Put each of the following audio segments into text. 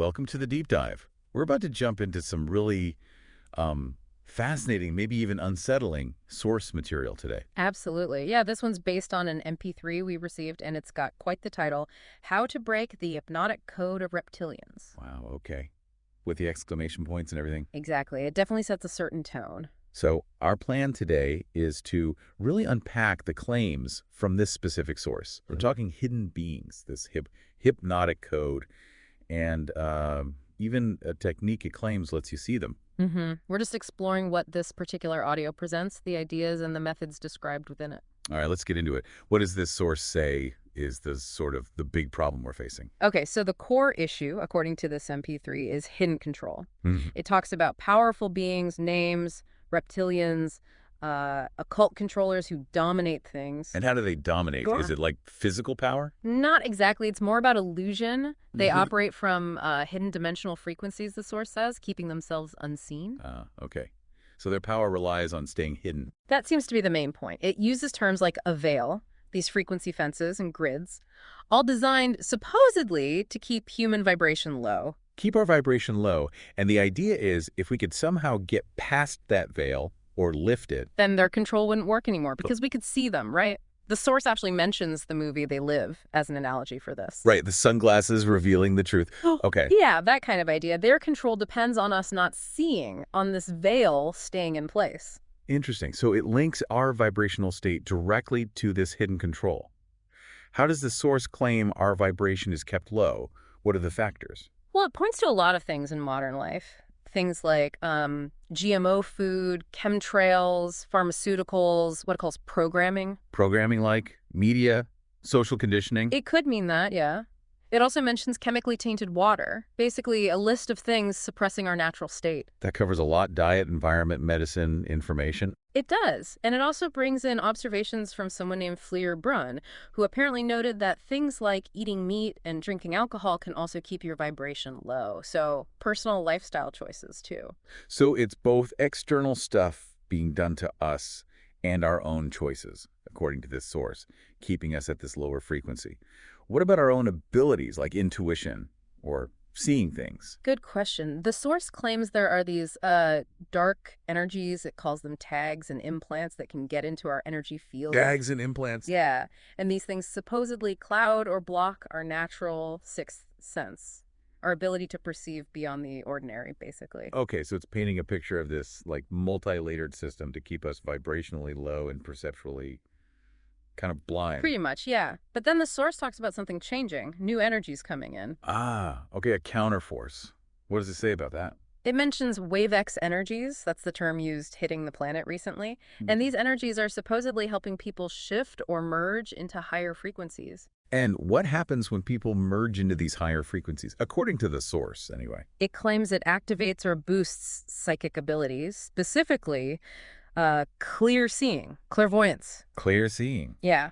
welcome to the deep dive. We're about to jump into some really fascinating, maybe even unsettling source material today. Absolutely. Yeah, this one's based on an MP3 we received, and it's got quite the title, How to Break the Hypnotic Code of Reptilians. Wow, okay. With the exclamation points and everything. Exactly. It definitely sets a certain tone. So our plan today is to really unpack the claims from this specific source. We're talking hidden beings, this hypnotic code, and even a technique it claims lets you see them. We're just exploring what this particular audio presents, the ideas and the methods described within it. All right, let's get into it. What does this source say is the big problem we're facing? Okay, so the core issue, according to this MP3, is hidden control. Mhm. It talks about powerful beings, names, reptilians, occult controllers who dominate things. And how do they dominate? Go Is on. it like physical power? Not exactly. It's more about illusion. They Mhm. operate from hidden dimensional frequencies, the source says, keeping themselves unseen. Okay. So their power relies on staying hidden. That seems to be the main point. It uses terms like a veil, these frequency fences and grids, all designed supposedly to keep human vibration low. Keep our vibration low. And the idea is if we could somehow get past that veil or lift it. Then their control wouldn't work anymore because we could see them, right? The source actually mentions the movie They Live as an analogy for this. Right, the sunglasses revealing the truth. Okay. Yeah, that kind of idea. Their control depends on us not seeing, on this veil staying in place. Interesting. So it links our vibrational state directly to this hidden control. How does the source claim our vibration is kept low? What are the factors? Well, it points to a lot of things in modern life. Things like GMO food, chemtrails, pharmaceuticals, what it calls programming. Programming like media, social conditioning? It could mean that, yeah. It also mentions chemically tainted water, basically a list of things suppressing our natural state. That covers a lot: diet, environment, medicine, information. It does, and it also brings in observations from someone named Fleer Brunn, who apparently noted that things like eating meat and drinking alcohol can also keep your vibration low. So personal lifestyle choices, too. So it's both external stuff being done to us and our own choices, according to this source, keeping us at this lower frequency. What about our own abilities like intuition or seeing things? Good question. The source claims there are these dark energies, it calls them tags and implants that can get into our energy field. Tags and implants. Yeah, and these things supposedly cloud or block our natural sixth sense, our ability to perceive beyond the ordinary, basically. Okay, so it's painting a picture of this like multi-layered system to keep us vibrationally low and perceptually kind of blind. Pretty much, yeah. But then the source talks about something changing, new energies coming in. Okay, a counterforce. What does it say about that? It mentions wave-X energies, that's the term used hitting the planet recently, and these energies are supposedly helping people shift or merge into higher frequencies. And what happens when people merge into these higher frequencies, according to the source, anyway? It claims it activates or boosts psychic abilities, specifically clear seeing, clairvoyance. Clear seeing. Yeah.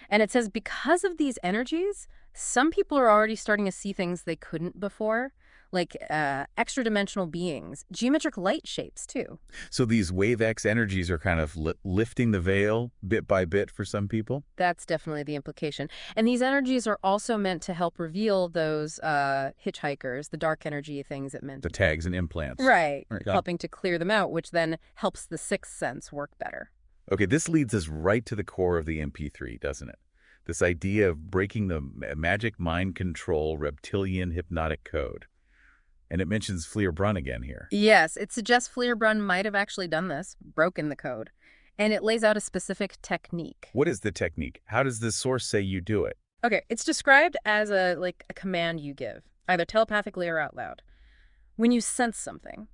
And it says because of these energies, some people are already starting to see things they couldn't before, like extra-dimensional beings, geometric light shapes, too. So these wave-X energies are kind of lifting the veil bit by bit for some people? That's definitely the implication. And these energies are also meant to help reveal those hitchhikers, the dark energy things it meant. The tags and implants. Right. Right. Helping to clear them out, which then helps the sixth sense work better. Okay, this leads us right to the core of the MP3, doesn't it? This idea of breaking the magic mind control reptilian hypnotic code. And it mentions Fleer Brunn again here. Yes, it suggests Fleer Brunn might have actually done this, broken the code. And it lays out a specific technique. What is the technique? How does this source say you do it? Okay, it's described as a command you give, either telepathically or out loud. When you sense something,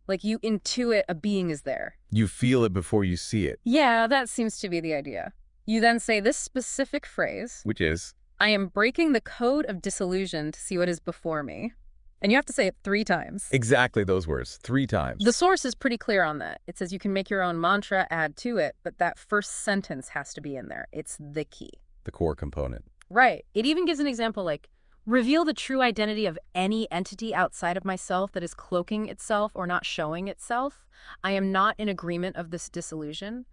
like you intuit a being is there. You feel it before you see it. Yeah, that seems to be the idea. You then say this specific phrase, Which is? I am breaking the code of disillusion to see what is before me. And you have to say it 3 times. Exactly those words, 3 times. The source is pretty clear on that. It says you can make your own mantra, add to it, but that first sentence has to be in there. It's the key. The core component. Right. It even gives an example like, reveal the true identity of any entity outside of myself that is cloaking itself or not showing itself. I am not in agreement of this disillusion.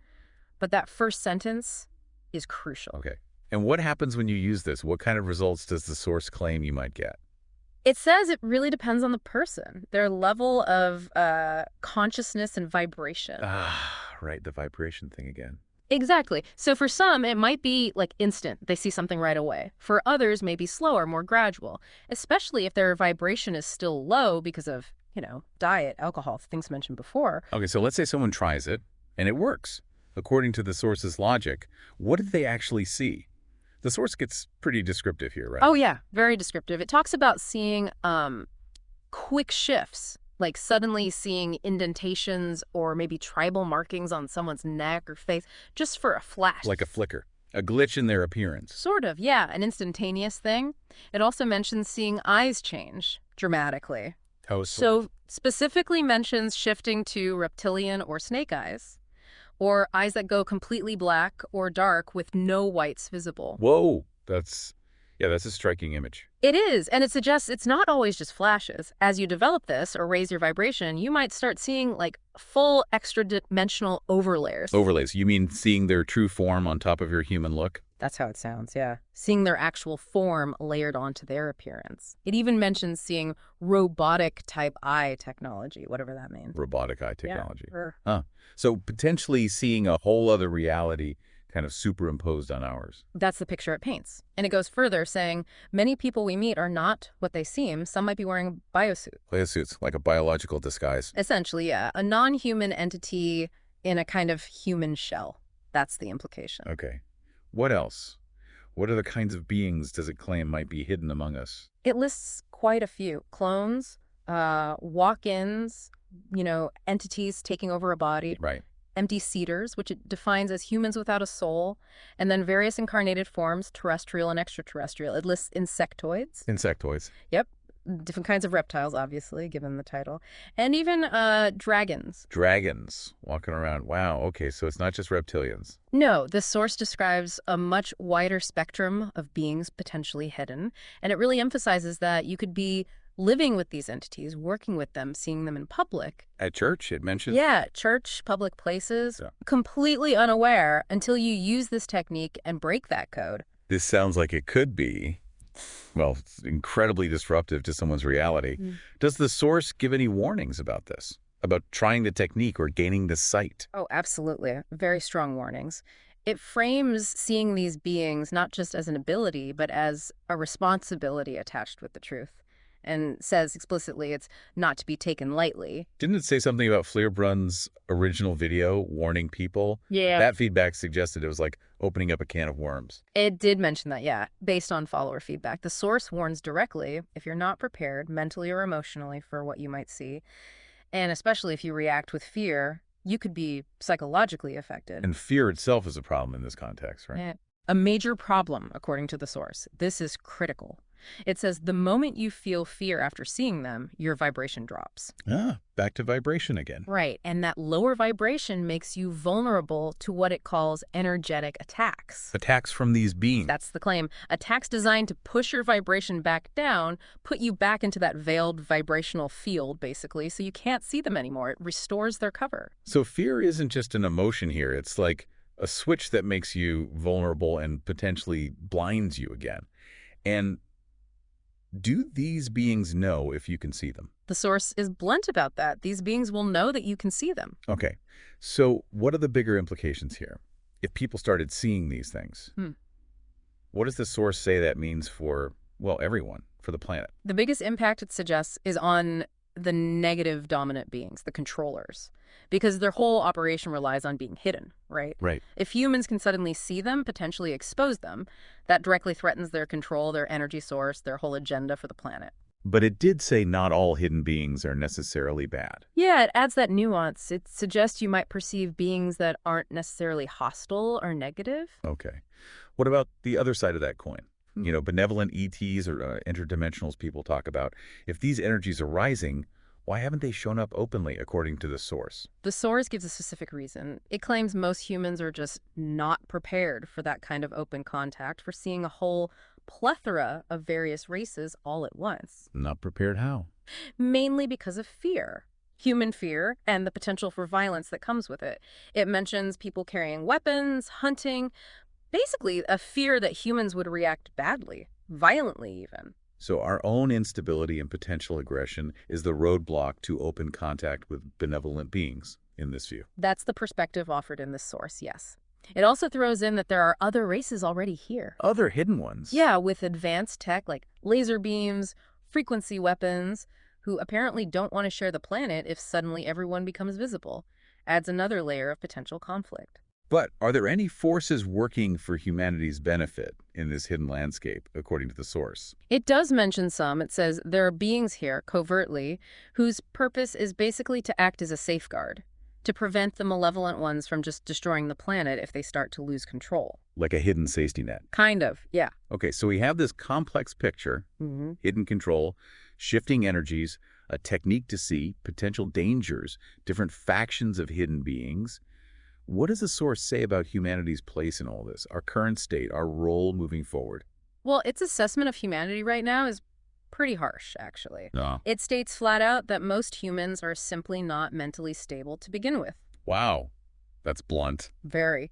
But that first sentence is crucial. Okay. And what happens when you use this? What kind of results does the source claim you might get? It says it really depends on the person, their level of consciousness and vibration. Ah, right, the vibration thing again. Exactly. So for some, it might be like instant. They see something right away. For others, maybe slower, more gradual, especially if their vibration is still low because of, diet, alcohol, things mentioned before. Okay, so let's say someone tries it, and it works. According to the source's logic, what did they actually see? The source gets pretty descriptive here, right? Oh, yeah, very descriptive. It talks about seeing quick shifts, like suddenly seeing indentations or maybe tribal markings on someone's neck or face just for a flash. Like a flicker, a glitch in their appearance. Sort of, yeah, an instantaneous thing. It also mentions seeing eyes change dramatically. Oh, So specifically mentions shifting to reptilian or snake eyes, or eyes that go completely black or dark with no whites visible. whoa, that's a striking image. It is, and it suggests it's not always just flashes. As you develop this or raise your vibration, you might start seeing like full extra-dimensional overlayers. Overlays, you mean seeing their true form on top of your human look? That's how it sounds, yeah. Seeing their actual form layered onto their appearance. It even mentions seeing robotic type eye technology, whatever that means. Robotic eye technology. Yeah. Huh. So potentially seeing a whole other reality kind of superimposed on ours. That's the picture it paints. And it goes further, saying many people we meet are not what they seem. Some might be wearing biosuit. Pliosuits, like a biological disguise. Essentially, yeah. A non-human entity in a kind of human shell. That's the implication. Okay. What else? What other kinds of beings does it claim might be hidden among us? It lists quite a few. Clones, walk-ins, entities taking over a body. Right. Empty seaters, which it defines as humans without a soul, and then various incarnated forms, terrestrial and extraterrestrial. It lists insectoids. Insectoids. Yep. Different kinds of reptiles, obviously, given the title. And even dragons. Dragons walking around. Wow. Okay, so it's not just reptilians. No, the source describes a much wider spectrum of beings potentially hidden, and it really emphasizes that you could be living with these entities, working with them, seeing them in public. At church, it mentions? Yeah, church, public places, Yeah. completely unaware until you use this technique and break that code. This sounds like it could be, well, it's incredibly disruptive to someone's reality. Does the source give any warnings about this? About trying the technique or gaining the sight? Oh, absolutely. Very strong warnings. It frames seeing these beings not just as an ability, but as a responsibility attached with the truth. And says explicitly it's not to be taken lightly. Didn't it say something about Fleerbrun's original video warning people? Yeah. That feedback suggested it was like opening up a can of worms. It did mention that, yeah, based on follower feedback. The source warns directly if you're not prepared mentally or emotionally for what you might see, and especially if you react with fear, you could be psychologically affected. And fear itself is a problem in this context, right? Yeah. A major problem, according to the source. This is critical. It says the moment you feel fear after seeing them, your vibration drops. Ah, back to vibration again. Right, and that lower vibration makes you vulnerable to what it calls energetic attacks. Attacks from these beings. That's the claim. Attacks designed to push your vibration back down, put you back into that veiled vibrational field, basically, so you can't see them anymore. It restores their cover. So fear isn't just an emotion here. It's like a switch that makes you vulnerable and potentially blinds you again. And do these beings know if you can see them? The source is blunt about that. These beings will know that you can see them. Okay, so what are the bigger implications here? If people started seeing these things, what does the source say that means for, well, everyone, for the planet? The biggest impact it suggests is on the negative dominant beings, the controllers, because their whole operation relies on being hidden, right? Right. If humans can suddenly see them, potentially expose them, that directly threatens their control, their energy source, their whole agenda for the planet. But it did say not all hidden beings are necessarily bad. Yeah, it adds that nuance. It suggests you might perceive beings that aren't necessarily hostile or negative. Okay. What about the other side of that coin? You know, benevolent ETs or interdimensionals people talk about. If these energies are rising, why haven't they shown up openly, according to the source? The source gives a specific reason. It claims most humans are just not prepared for that kind of open contact, for seeing a whole plethora of various races all at once. Not prepared how? Mainly because of fear. Human fear and the potential for violence that comes with it. It mentions people carrying weapons, hunting, basically a fear that humans would react badly, violently even. So our own instability and potential aggression is the roadblock to open contact with benevolent beings, in this view. That's the perspective offered in this source, yes. It also throws in that there are other races already here. Other hidden ones. Yeah, with advanced tech like laser beams, frequency weapons, who apparently don't want to share the planet if suddenly everyone becomes visible. Adds another layer of potential conflict. But are there any forces working for humanity's benefit in this hidden landscape, according to the source? It does mention some. It says there are beings here, covertly, whose purpose is basically to act as a safeguard, to prevent the malevolent ones from just destroying the planet if they start to lose control. Like a hidden safety net. Kind of, yeah. Okay, so we have this complex picture, hidden control, shifting energies, a technique to see, potential dangers, different factions of hidden beings. What does the source say about humanity's place in all this, our current state, our role moving forward? Well, its assessment of humanity right now is pretty harsh, actually. Ah, It states flat out that most humans are simply not mentally stable to begin with. wow, that's blunt. Very.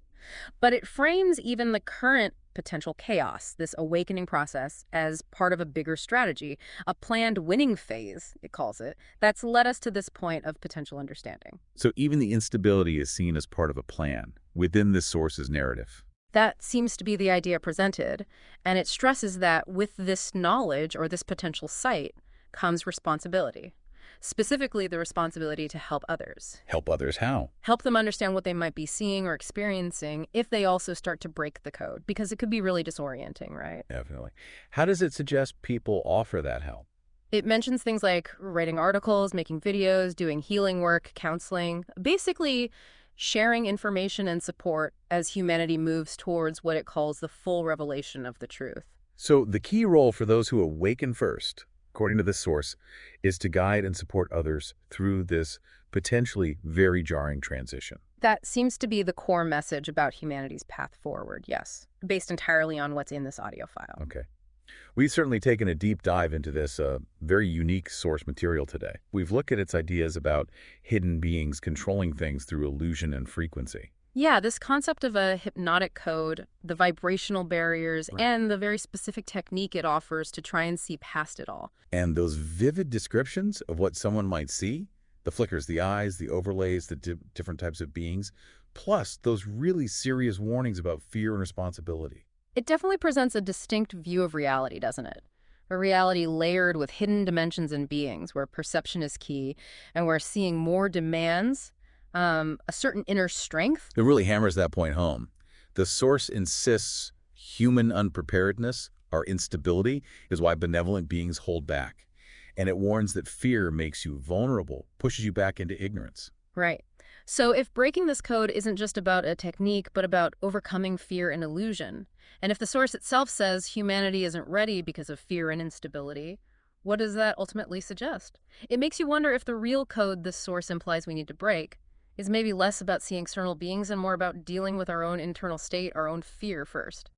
But it frames even the current potential chaos, this awakening process, as part of a bigger strategy, a planned winning phase, it calls it, that's led us to this point of potential understanding. So even the instability is seen as part of a plan within this source's narrative. That seems to be the idea presented, and it stresses that with this knowledge or this potential sight comes responsibility. Specifically, the responsibility to help others. Help others how? Help them understand what they might be seeing or experiencing if they also start to break the code, because it could be really disorienting, right? Definitely. How does it suggest people offer that help? It mentions things like writing articles, making videos, doing healing work, counseling, basically sharing information and support as humanity moves towards what it calls the full revelation of the truth. So the key role for those who awaken first, according to this source, is to guide and support others through this potentially very jarring transition. That seems to be the core message about humanity's path forward, yes, based entirely on what's in this audio file. Okay. We've certainly taken a deep dive into this very unique source material today. We've looked at its ideas about hidden beings controlling things through illusion and frequency. Yeah, this concept of a hypnotic code, the vibrational barriers, Right. and the very specific technique it offers to try and see past it all. And those vivid descriptions of what someone might see, the flickers, the eyes, the overlays, the different types of beings, plus those really serious warnings about fear and responsibility. It definitely presents a distinct view of reality, doesn't it? A reality layered with hidden dimensions and beings, where perception is key, and where seeing more demands a certain inner strength. It really hammers that point home. The source insists human unpreparedness, our instability, is why benevolent beings hold back. And it warns that fear makes you vulnerable, pushes you back into ignorance. Right. So if breaking this code isn't just about a technique, but about overcoming fear and illusion, and if the source itself says humanity isn't ready because of fear and instability, what does that ultimately suggest? It makes you wonder if the real code this source implies we need to break is maybe less about seeing external beings and more about dealing with our own internal state, our own fear first.